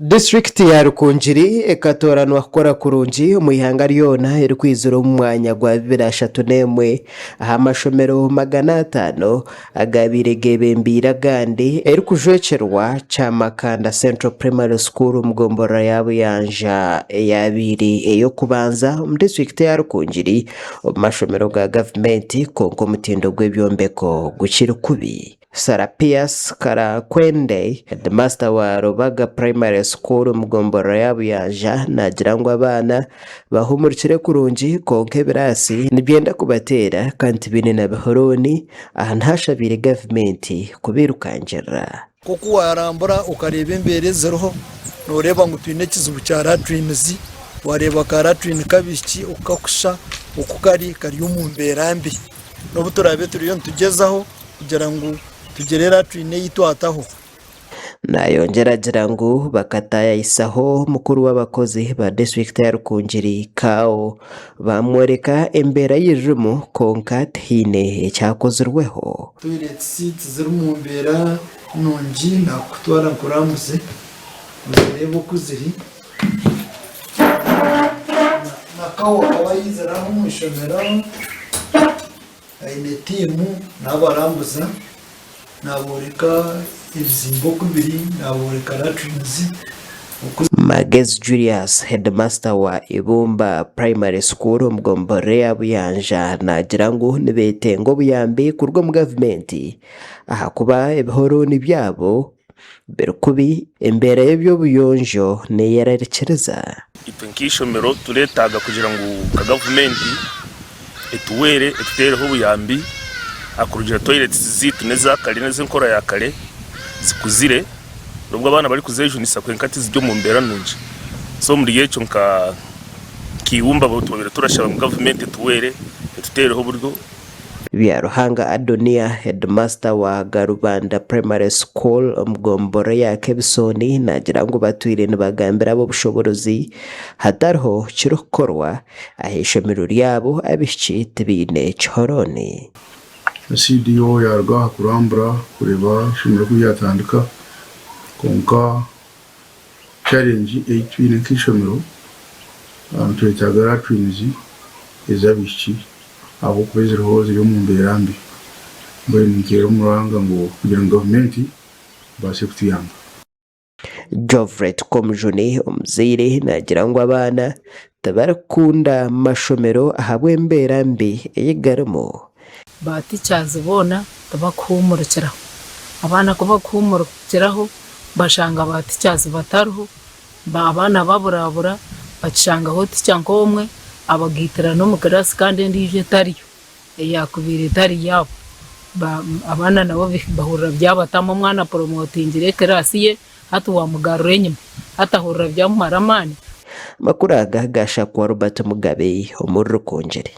District ya Rukungiri ekatoranwa kukora kurungi omu ihanga ryona erikwizira omu mwanya gwa 2031 aha mashomero 500 agabaire gebembeire agandi erikujwekyerwa Kyamakanda Central Primary School omu gombora ya Buyanja eyabaire eyokubanza omu district ya Rukungiri omu mashomero ga gavumenti konka omutindo gw'ebyombeko gukiri kubi. Sarapias Karakwende, headmaster wa Rubaga Primary School omu gombora ya Buyanja, nagira ngu abaana bahumurikire kurungi konka ebirasi nibyenda kubateera kandi biine na bihoroni aha ntihashabire gavumenti kubirukangirira. Kuko warambura ukareba embere ziriho noreba ngu twine ekizibu kya latrines, wareba ka latrine kabiki ukakusha ukukari kari omu mbeera mbi nobu turabe turiyo nitugezaho kugira ngu tugerera twine yitwataho. Nayongera agira ngu bakatayayisaho mukuru w'abakozi ba district ya Rukungiri Kao bamworeka embeera y'irimu konka tihiine ekyakozirweho. Toilet seats ziri mu mbeera nungi nakutwara nkuramuze murebe oku ziri nakawa abayiziraho mu ishomero aine tiimu n'abarambuza naboreka ebizimbo kubiri naboreka latrines. Magezi Julius, headmaster wa Ibumba Primary School omu gombora ya Buyanja, nagira ngu nibetenga obuyambi kurwa mu gavumenti ahakuba ebihoroni byabo biri kubi embeera y'ebyobuyonjo neyerariikiriza. Itwe nk'ishomero tureetaga kugira ngu ka gavumenti etuweere etuteereho obuyambi akurugira toilets zitu nezakare n'ezenkora ya kare zikuzire nubwo abana bari kuzejunisa kwenkati zijyo mu mbeera nungi. So muri yecho nka Kiyumba bo tubere turashaba mu gavumenti tuweere etuteereho buryo. Byaruhanga Adonia, headmaster wa Garubanda Primary School omu gombora ya Kebisoni, nagira ngu batwire nibagambira abo bushoborozi hatariho kirukorwa aha ishomero ryabo abishiki tibiine kihoroni. CDO yarwa kurambura kureba ishomero ko yatandika konka challenge eitwine nk'ishomero twetaga latrines ezabishiki abo kubezeraho ziri mu mbeera mbi mbwenu nkero muranga ngo kugira ngo gavumenti base kutuyamba. Jovret Komjuni omuzaire nagira ngu abaana tabarakunda mashomero ahabwa embeera mbi eyigarimu. Ba teachers bona tabakuhumurikiraho abaana kuba kuhumurikiraho bashanga ba teachers batariho abana baburabura bacishangaho teacher nk'omwe abagitira no mu class kandi ndije tariyo yakubire tari yabo abana nabo bahurira byabatamo mwana promotingire class ye hatu wamugarure nyuma hatahurira byamumaramani. Makuru aga gasha kwa Robert Mugabe omuri Rukungiri.